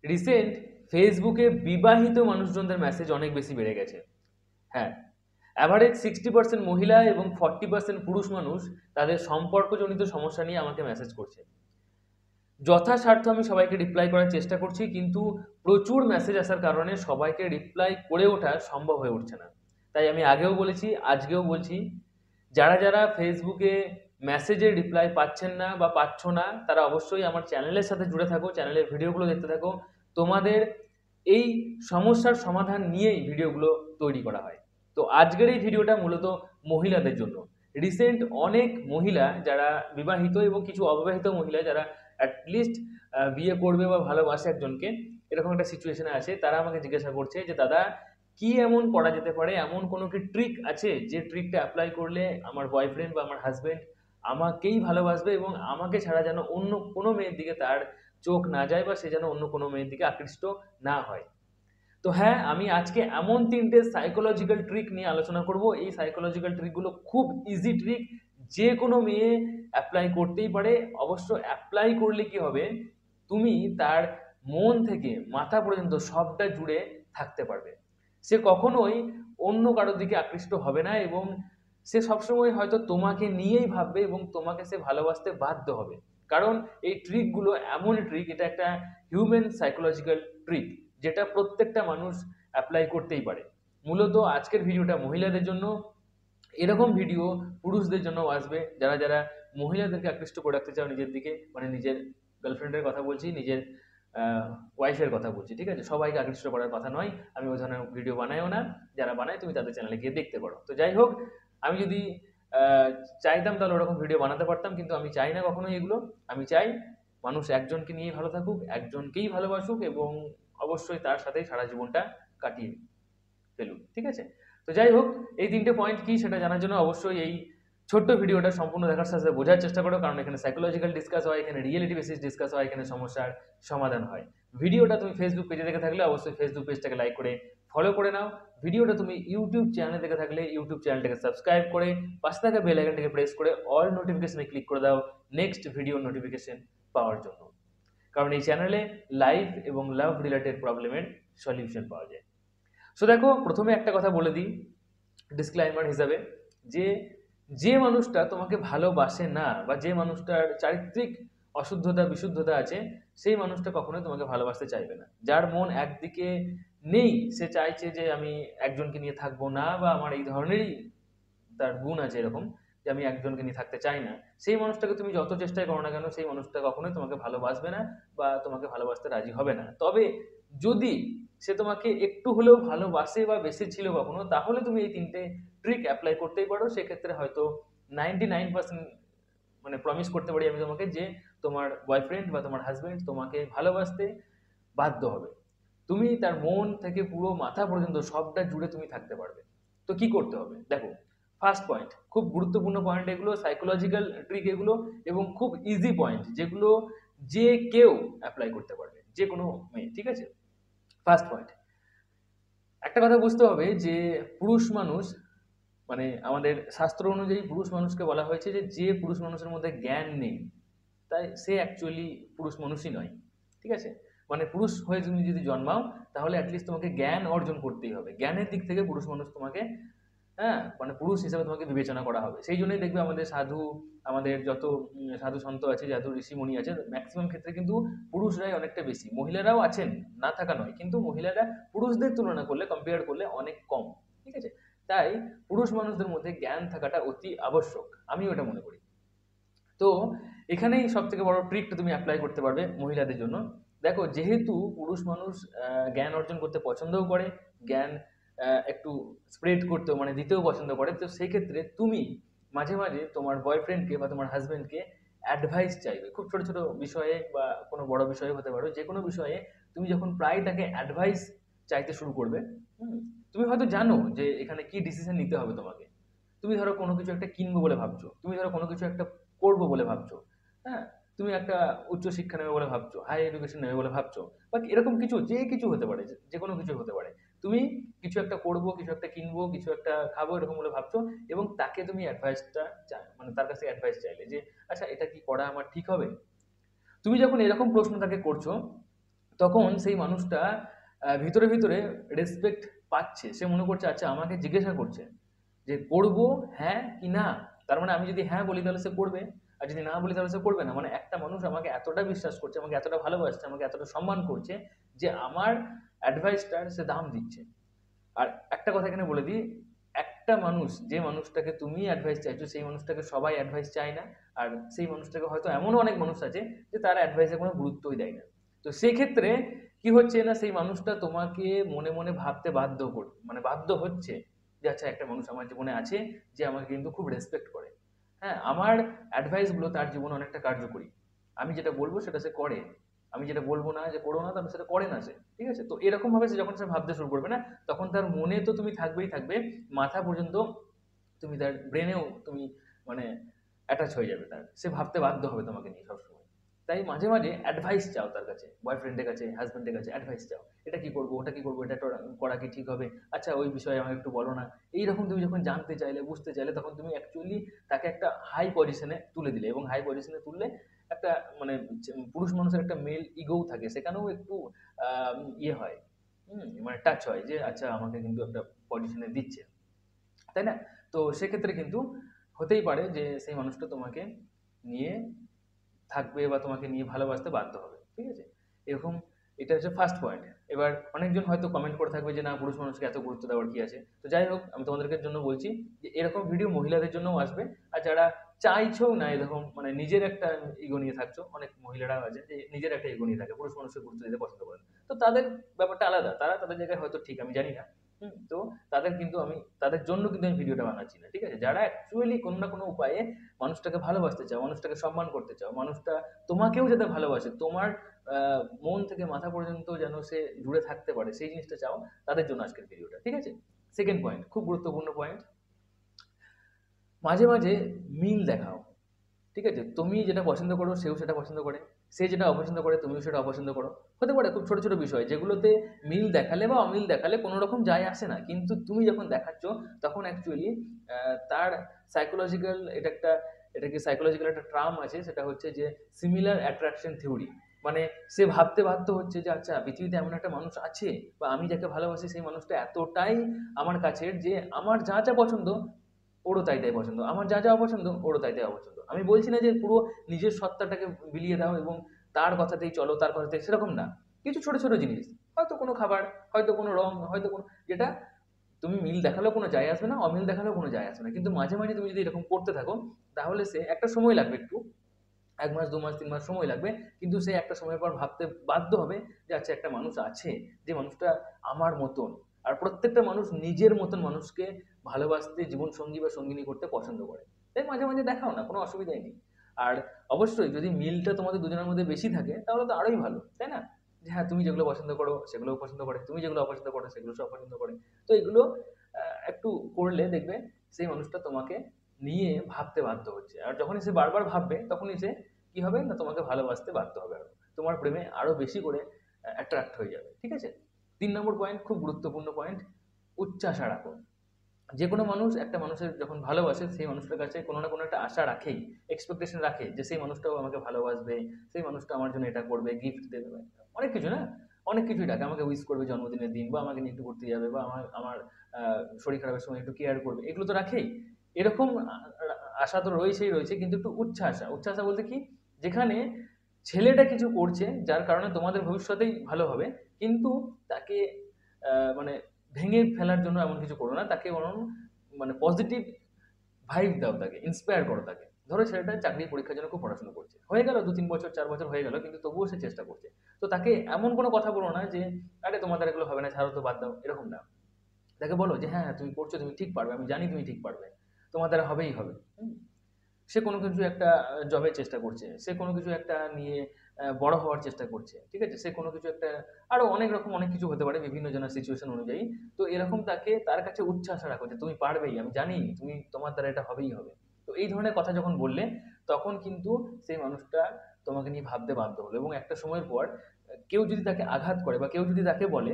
Recent ফেসবুকে বিবাহিত মানুষজনদের মেসেজ অনেক বেশি বেড়ে গেছে। হ্যাঁ, অ্যাভারেজ 60% মহিলা এবং 40% পুরুষ মানুষ তাদের সম্পর্কজনিত সমস্যা নিয়ে আমাকে মেসেজ করছে। যথাসাধ্য আমি সবাইকে রিপ্লাই করার চেষ্টা করছি, কিন্তু প্রচুর মেসেজ আসার কারণে সবাইকে রিপ্লাই করে ওঠা সম্ভব হয়ে উঠছে না। তাই আমি আগেও বলেছি, আজকেও বলছি, যারা যারা ফেসবুকে মেসেজের রিপ্লাই পাচ্ছেন না বা পাচ্ছ না, তারা অবশ্যই আমার চ্যানেলের সাথে জুড়ে থাকো, চ্যানেলের ভিডিওগুলো দেখতে থাকো। তোমাদের এই সমস্যার সমাধান নিয়েই ভিডিওগুলো তৈরি করা হয়। তো আজকের এই ভিডিওটা মূলত মহিলাদের জন্য। রিসেন্ট অনেক মহিলা যারা বিবাহিত এবং কিছু অবিবাহিত মহিলা যারা অ্যাটলিস্ট বিয়ে করবে বা ভালোবাসে একজনকে, এরকম একটা সিচুয়েশনে আছে, তারা আমাকে জিজ্ঞাসা করছে যে দাদা, কি এমন করা যেতে পারে, এমন কোনো কি ট্রিক আছে যে ট্রিকটা অ্যাপ্লাই করলে আমার বয়ফ্রেন্ড বা আমার হাজবেন্ড আমাকেই ভালোবাসবে এবং আমাকে ছাড়া যেন অন্য কোনো মেয়ের দিকে তার চোখ না যায় বা সে যেন অন্য কোনো মেয়ের দিকে আকৃষ্ট না হয়। তো হ্যাঁ, আমি আজকে এমন 3টে সাইকোলজিক্যাল ট্রিক নিয়ে আলোচনা করব। এই সাইকোলজিক্যাল ট্রিকগুলো খুব ইজি ট্রিক, যে কোনো মেয়ে অ্যাপ্লাই করতেই পারে। অবশ্য অ্যাপ্লাই করলে কি হবে, তুমি তার মন থেকে মাথা পর্যন্ত সবটা জুড়ে থাকতে পারবে। সে কখনোই অন্য কারোর দিকে আকৃষ্ট হবে না এবং সে সবসময় হয়তো তোমাকে নিয়েই ভাববে এবং তোমাকে সে ভালোবাসতে বাধ্য হবে। কারণ এই ট্রিকগুলো এমন ট্রিক, এটা একটা হিউম্যান সাইকোলজিক্যাল ট্রিক, যেটা প্রত্যেকটা মানুষ অ্যাপ্লাই করতেই পারে। মূলত আজকের ভিডিওটা মহিলাদের জন্য। এরকম ভিডিও পুরুষদের জন্য আসবে, যারা যারা মহিলাদেরকে আকৃষ্ট করে রাখতে চাও নিজের দিকে, মানে নিজের গার্লফ্রেন্ডের কথা বলছি, নিজের ওয়াইফের কথা বলছি, ঠিক আছে? সবাইকে আকৃষ্ট করার কথা নয়, আমি ওই ধরনের ভিডিও বানাইও না। যারা বানায় তুমি তাদের চ্যানেলে গিয়ে দেখতে পারো। তো যাই হোক, আমি যদি আহ, চাইতাম তাহলে ওরকম ভিডিও বানাতে পারতাম, কিন্তু আমি চাই না কখনোই এগুলো। আমি চাই মানুষ একজনকে নিয়েই ভালো থাকুক, একজনকেই ভালোবাসুক এবং অবশ্যই তার সাথেই সারা জীবনটা কাটিয়ে ফেলুক, ঠিক আছে? তো যাই হোক, এই 3টে পয়েন্ট কি সেটা জানার জন্য অবশ্যই এই ছোট্ট ভিডিওটা সম্পূর্ণ দেখার সাথে সাথে বোঝার চেষ্টা করো, কারণ এখানে সাইকোলজিক্যাল ডিসকাস হয়, এখানে রিয়েলিটি বেসিস ডিসকাস হয়, এখানে সমস্যার সমাধান হয়। ভিডিওটা তুমি ফেসবুক পেজে দেখে থাকলে অবশ্যই ফেসবুক পেজটাকে লাইক করে ফলো করে নাও। ভিডিওটা তুমি ইউটিউব চ্যানেলে দেখে থাকলে ইউটিউব চ্যানেলটাকে সাবস্ক্রাইব করে পাশে থাকা বেল আইকনটাকে প্রেস করে অল নোটিফিকেশনে ক্লিক করে দাও নেক্সট ভিডিও নোটিফিকেশন পাওয়ার জন্য। কারণ এই চ্যানেলে লাইফ এবং লাভ রিলেটেড প্রবলেমের সলিউশন পাওয়া যায়। সো দেখো, প্রথমে একটা কথা বলে দিই ডিসক্লাইমার হিসাবে, যে যে মানুষটা তোমাকে ভালোবাসে না বা যে মানুষটার চারিত্রিক অশুদ্ধতা বিশুদ্ধতা আছে, সেই মানুষটা কখনোই তোমাকে ভালোবাসতে চাইবে না। যার মন একদিকে নেই, সে চাইছে যে আমি একজনকে নিয়ে থাকবো না, বা আমার এই ধরনেরই তার গুণ আছে এরকম, যে আমি একজনকে নিয়ে থাকতে চাই না, সেই মানুষটাকে তুমি যত চেষ্টাই করো না কেন, সেই মানুষটা কখনোই তোমাকে ভালোবাসবে না বা তোমাকে ভালোবাসতে রাজি হবে না। তবে যদি সে তোমাকে একটু হলেও ভালোবাসে বা বেসেছিল কখনো, তাহলে তুমি এই 3টে ট্রিক অ্যাপ্লাই করতেই পারো। সেক্ষেত্রে হয়তো 99% মানে প্রমিস করতে পারি আমি তোমাকে যে তোমার বয়ফ্রেন্ড বা তোমার হাজবেন্ড তোমাকে ভালোবাসতে বাধ্য হবে। তুমি তার মন থেকে পুরো মাথা পর্যন্ত সবটা জুড়ে তুমি থাকতে পারবে। তো কি করতে হবে দেখো, ফার্স্ট পয়েন্ট, খুব গুরুত্বপূর্ণ পয়েন্ট এগুলো, সাইকোলজিক্যাল ট্রিক এগুলো, এবং খুব ইজি পয়েন্ট যেগুলো যে কেউ অ্যাপ্লাই করতে পারবে, যে কোনো মেয়ে, ঠিক আছে? ফার্স্ট পয়েন্ট, একটা কথা বুঝতে হবে যে পুরুষ মানুষ, মানে আমাদের শাস্ত্র অনুযায়ী পুরুষ মানুষকে বলা হয়েছে যে যে পুরুষ মানুষের মধ্যে জ্ঞান নেই, তাই সে অ্যাকচুয়ালি পুরুষ মানুষই নয়, ঠিক আছে? মানে পুরুষ হয়ে তুমি যদি জন্মাও, তাহলে অ্যাটলিস্ট তোমাকে জ্ঞান অর্জন করতেই হবে। জ্ঞানের দিক থেকে পুরুষ মানুষ তোমাকে, হ্যাঁ, মানে পুরুষ হিসেবে তোমাকে বিবেচনা করা হবে। সেই জন্যই দেখবে আমাদের সাধু, আমাদের যত সাধু সন্ত আছে, যত ঋষিমণি আছে, ম্যাক্সিমাম ক্ষেত্রে কিন্তু পুরুষরাই অনেকটা বেশি। মহিলারাও আছেন, না থাকা নয়, কিন্তু মহিলারা পুরুষদের তুলনা করলে, কম্পেয়ার করলে অনেক কম, ঠিক আছে? তাই পুরুষ মানুষদের মধ্যে জ্ঞান থাকাটা অতি আবশ্যক, আমি ওটা মনে করি। তো এখানেই সব থেকে বড় ট্রিকটা তুমি অ্যাপ্লাই করতে পারবে মহিলাদের জন্য। দেখো, যেহেতু পুরুষ মানুষ জ্ঞান অর্জন করতে পছন্দও করে, জ্ঞান একটু স্প্রেড করতেও মানে দিতেও পছন্দ করে, তো সেই ক্ষেত্রে তুমি মাঝে মাঝে তোমার বয়ফ্রেন্ডকে বা তোমার হাজবেন্ডকে অ্যাডভাইস চাইবে, খুব ছোট ছোট বিষয়ে বা কোনো বড় বিষয়ে হতে পারো, যে কোনো বিষয়ে তুমি যখন প্রায় তাকে অ্যাডভাইস চাইতে শুরু করবে, হুম, তুমি হয়তো জানো যে এখানে কি ডিসিশন নিতে হবে তোমাকে। তুমি ধরো কোনো কিছু একটা কিনবো বলে ভাবছো, তুমি ধরো কোনো কিছু একটা করবো বলে ভাবছো, হ্যাঁ, তুমি একটা উচ্চ শিক্ষা নেবে বলে ভাবছো, হাই এডুকেশন নেবে বলে ভাবছো, বা এরকম কিছু, যে কিছু হতে পারে, যে কোনো কিছু হতে পারে। তুমি কিছু একটা করবো, কিছু একটা কিনবো, কিছু একটা খাবো এরকম বলে ভাবছো, এবং তাকে তুমি অ্যাডভাইসটা মানে তার কাছে অ্যাডভাইস চাইলে যে আচ্ছা এটা কি করা আমার ঠিক হবে। তুমি যখন এরকম প্রশ্ন তাকে করছো, তখন সেই মানুষটা ভিতরে ভিতরে রেসপেক্ট পাচ্ছে, সে মনে করছে আচ্ছা আমাকে জিজ্ঞাসা করছে যে করব হ্যাঁ কি না, তার মানে আমি যদি হ্যাঁ বলি তাহলে সে করবে, আর যদি না বলি তাহলে সে করবে না। মানে একটা মানুষ আমাকে এতটা বিশ্বাস করছে, আমাকে এতটা ভালোবাসছে, আমাকে এতটা সম্মান করছে যে আমার অ্যাডভাইসটার সে দাম দিচ্ছে। আর একটা কথা এখানে বলে দিই, একটা মানুষ, যে মানুষটাকে তুমি অ্যাডভাইস চাইছো সেই মানুষটাকে সবাই অ্যাডভাইস চায় না। আর সেই মানুষটাকে হয়তো এমনও অনেক মানুষ আছে যে তার অ্যাডভাইসে কোনো গুরুত্বই দেয় না। তো সেক্ষেত্রে কি হচ্ছে না, সেই মানুষটা তোমাকে মনে মনে ভাবতে বাধ্য মানে বাধ্য হচ্ছে যে আচ্ছা একটা মানুষ আমার জীবনে আছে যে আমাকে কিন্তু খুব রেসপেক্ট করে। হ্যাঁ, আমার অ্যাডভাইসগুলো তার জীবনে অনেকটা কার্যকরী। আমি যেটা বলবো সেটা সে করে, আমি যেটা বলবো না যে করো না তাহলে সেটা করে না সে। ঠিক আছে, তো এরকম ভাবে সে যখন সে ভাবতে শুরু করবে না, তখন তার মনে তো তুমি থাকবেই থাকবে, মাথা পর্যন্ত তুমি তার ব্রেনেও তুমি মানে অ্যাটাচ হয়ে যাবে তার, সে ভাবতে বাধ্য হবে তোমাকে নিয়ে সবসময়। তাই মাঝে মাঝে অ্যাডভাইস চাও তার কাছে, বয়ফ্রেন্ডের কাছে, হাজব্যান্ডের কাছে অ্যাডভাইস চাও, এটা কি করবো, ওটা কি করবো, এটা করা কি ঠিক হবে, আচ্ছা ওই বিষয়ে আমাকে একটু বলো না। এইরকম তুমি যখন জানতে চাইলে, বুঝতে চাইলে, তখন তুমি অ্যাকচুয়ালি তাকে একটা হাই পজিশনে তুলে দিলে, এবং হাই পজিশনে তুললে একটা মানে পুরুষ মানুষের একটা মেল ইগোও থাকে, সেখানেও একটু ইয়ে হয়, মানে টাচ হয় যে আচ্ছা আমাকে কিন্তু একটা পজিশনে দিচ্ছে, তাই না? তো সেক্ষেত্রে কিন্তু হতেই পারে যে সেই মানুষটা তোমাকে নিয়ে থাকবে বা তোমাকে নিয়ে ভালোবাসতে বাধ্য হবে। ঠিক আছে? এরকম, এটা হচ্ছে ফার্স্ট পয়েন্ট। এবার অনেকজন হয়তো কমেন্ট করে থাকবে যে না পুরুষ মানুষকে এত গুরুত্ব দেওয়ার কি আছে? তো যাই হোক, আমি তোমাদেরকে জন্য বলছি যে এরকম ভিডিও মহিলাদের জন্যও আসবে। আর যারা চাইছেও না এরকম মানে নিজের একটা ইগো নিয়ে থাকছো, অনেক মহিলারা আছে যে নিজের একটা ইগো নিয়ে থাকে, পুরুষ মানুষকে গুরুত্ব দিতে পছন্দ করে না। তো তাদের ব্যাপারটা আলাদা। তারা তাদের জায়গায় হয়তো ঠিক, আমি জানি না। তো তাদের কিন্তু আমি তাদের জন্য কিন্তু আমি ভিডিওটা বানাচ্ছি না। ঠিক আছে? যারা অ্যাকচুয়ালি কোনো না কোনো উপায়ে মানুষটাকে ভালোবাসতে চাও, মানুষটাকে সম্মান করতে চাও, মানুষটা তোমাকেও যাতে ভালোবাসে, তোমার মন থেকে মাথা পর্যন্ত যেন সে জুড়ে থাকতে পারে, সেই জিনিসটা চাও, তাদের জন্য আজকের ভিডিওটা। ঠিক আছে? সেকেন্ড পয়েন্ট, খুব গুরুত্বপূর্ণ পয়েন্ট, মাঝে মাঝে মিল দেখাও। ঠিক আছে? তুমি যেটা পছন্দ করো সেও সেটা পছন্দ করে, সে যেটা অপছন্দ করে তুমিও সেটা অপছন্দ করো। হতে পারে খুব ছোট ছোট বিষয় যেগুলোতে মিল দেখালে বা অমিল দেখালে কোনো রকম যায় আসে না, কিন্তু তুমি যখন দেখাচ্ছ তখন অ্যাকচুয়ালি তার সাইকোলজিক্যাল, এটা কি সাইকোলজিক্যাল একটা টার্ম আছে, সেটা হচ্ছে যে সিমিলার অ্যাট্রাকশন থিওরি। মানে সে ভাবতে বাধ্য হচ্ছে যে আচ্ছা পৃথিবীতে এমন একটা মানুষ আছে, বা আমি যাকে ভালোবাসি সেই মানুষটা এতটাই আমার কাছের যে আমার যা যা পছন্দ ওরও তাই তাই পছন্দ, আমার যা যা অপছন্দ ওরও তাই তাই অপছন্দ। আমি বলছি না যে পুরো নিজের সত্তাটাকে বিলিয়ে দাও এবং তার কথাতেই চলো, তার কথাতেই, সেরকম না। কিছু ছোট ছোট জিনিস, হয়তো কোনো খাবার, হয়তো কোনো রং, হয়তো কোনো, যেটা তুমি মিল দেখালেও কোনো যায় আসবে না, অমিল দেখালেও কোনো যায় আসবে না, কিন্তু মাঝে মাঝে তুমি যদি এরকম করতে থাকো তাহলে সে একটা সময় লাগবে, একটু ১ মাস ২ মাস ৩ মাস সময় লাগবে, কিন্তু সে একটা সময় পর ভাবতে বাধ্য হবে যে আচ্ছা একটা মানুষ আছে, যে মানুষটা আমার মতন। আর প্রত্যেকটা মানুষ নিজের মতন মানুষকে ভালোবাসতে, জীবনসঙ্গী বা সঙ্গিনী করতে পছন্দ করে। তাই মাঝে মাঝে দেখাও না, কোনো অসুবিধাই নেই। আর অবশ্যই যদি মিলটা তোমাদের দুজনের মধ্যে বেশি থাকে তাহলে তো আরোই ভালো, তাই না? যে হ্যাঁ তুমি যেগুলো পছন্দ করো সেগুলোও পছন্দ করে, তুমি যেগুলো অপছন্দ করো সেগুলো সব পছন্দ করে। তো এগুলো একটু করলে দেখবে সেই মানুষটা তোমাকে নিয়ে ভাবতে বাধ্য হচ্ছে, আর যখনই সে বারবার ভাববে তখনই সে কি হবে না, তোমাকে ভালোবাসতে বাধ্য হবে, আরো তোমার প্রেমে আরো বেশি করে অ্যাট্রাক্ট হয়ে যাবে। ঠিক আছে? ৩ নম্বর পয়েন্ট, খুব গুরুত্বপূর্ণ পয়েন্ট, উচ্চাশা রাখো। যে কোনো মানুষ একটা মানুষের যখন ভালোবাসে সেই মানুষটার কাছে কোনো না কোনো একটা আশা রাখেই, এক্সপেকটেশন রাখে যে সেই মানুষটাও আমাকে ভালোবাসবে, সেই মানুষটা আমার জন্য এটা করবে, গিফট দেবে, অনেক কিছু না, অনেক কিছুই ডাকে, আমাকে উইশ করবে জন্মদিনের দিন, বা আমাকে নিয়ে একটু ঘুরতে যাবে, বা আমার আমার শরীর খারাপের সময় একটু কেয়ার করবে, এগুলো তো রাখেই। এরকম আশা তো রয়েছেই রয়েছে, কিন্তু একটু উচ্চাশা, উচ্চাশা বলতে কি, যেখানে ছেলেটা কিছু করছে যার কারণে তোমাদের ভবিষ্যতেই ভালো হবে, কিন্তু তাকে মানে ভেঙে ফেলার জন্য এমন কিছু করো না, তাকে বরং মানে পজিটিভ ভাইব দাও, তাকে ইন্সপায়ার করো তাকে। ধরো ছেলেটা চাকরি পরীক্ষার জন্য খুব পড়াশোনা করছে, হয়ে গেল ২-৩ বছর ৪ বছর হয়ে গেল, কিন্তু তবুও সে চেষ্টা করছে। তো তাকে এমন কোনো কথা বলো না যে আরে তোমার দ্বারা এগুলো হবে না, ছাড়ো তো, বাদ দাও, এরকম না। তাকে বলো যে হ্যাঁ তুমি করছো, তুমি ঠিক পারবে, আমি জানি তুমি ঠিক পারবে, তোমার দ্বারা হবেই হবে। সে কোনো কিছু একটা জবের চেষ্টা করছে, সে কোনো কিছু একটা নিয়ে বড় হওয়ার চেষ্টা করছে, ঠিক আছে? সে কোনো কিছু একটা, আরো অনেক রকম অনেক কিছু হতে পারে বিভিন্ন জনের সিচুয়েশন অনুযায়ী। তো এরকম তাকে, তার কাছে উচ্চাশা রাখো যে তুমি পারবেই, আমি জানি তুমি, তোমার দ্বারা এটা হবেই হবে। তো এই ধরনের কথা যখন বললে তখন কিন্তু সেই মানুষটা তোমাকে নিয়ে ভাবতে বাধ্য হলো, এবং একটা সময়ের পর কেউ যদি তাকে আঘাত করে, বা কেউ যদি তাকে বলে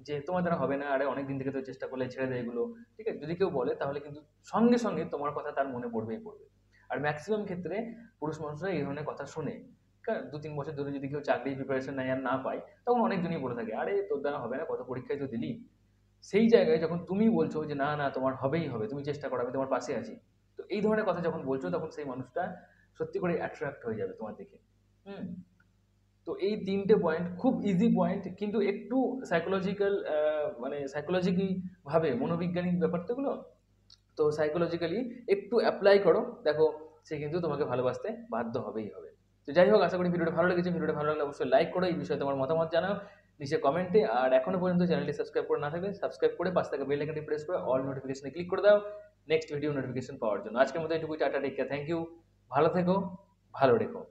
যে তোমার দ্বারা হবে না, আরে অনেক দিন থেকে তো চেষ্টা করলে, ছেড়ে দেয় এগুলো, ঠিক আছে, যদি কেউ বলে তাহলে কিন্তু সঙ্গে সঙ্গে তোমার কথা তার মনে পড়বেই পড়বে। আর ম্যাক্সিমাম ক্ষেত্রে পুরুষ মানুষরা এই ধরনের কথা শোনে, 2-3 বছর ধরে যদি কেউ চাকরির প্রিপারেশন নেয় আর না পায়, তখন অনেকজনই বলে থাকে, আরে তোর দ্বারা হবে না, কত পরীক্ষায় তো দিলি। সেই জায়গায় যখন তুমি বলছো যে না না তোমার হবেই হবে, তুমি চেষ্টা করো, আমি তোমার পাশে আছি, তো এই ধরনের কথা যখন বলছো তখন সেই মানুষটা সত্যি করে অ্যাট্রাক্ট হয়ে যাবে তোমার দিকে। হুম। তো এই 3টে পয়েন্ট খুব ইজি পয়েন্ট, কিন্তু একটু সাইকোলজিক্যাল, মানে সাইকোলজিক্যালি ভাবে মনোবৈজ্ঞানিক ব্যাপার তো এগুলো। তো সাইকোলজিক্যালি একটু অ্যাপ্লাই করো, দেখো সে কিন্তু তোমাকে ভালোবাসতে বাধ্য হবেই হবে। তো যাই হোক, আশা করি ভিডিওটা ভালো লেগেছে। ভিডিওটা ভালো লাগলে অবশ্যই লাইক করো, এই বিষয়ে তোমার মতামত জানাও নিচে কমেন্টে। আর এখনো পর্যন্ত চ্যানেলটি সাবস্ক্রাইব করে না থাকলে সাবস্ক্রাইব করে পাশে থাকা বেল আইকনটি প্রেস করে অল নোটিফিকেশনে ক্লিক করে দাও নেক্সট ভিডিও নোটিফিকেশন পাওয়ার জন্য। আজকের মতো এটুকুই, ta-ta, take care, thank you, ভালো থেকো, ভালো রেখো।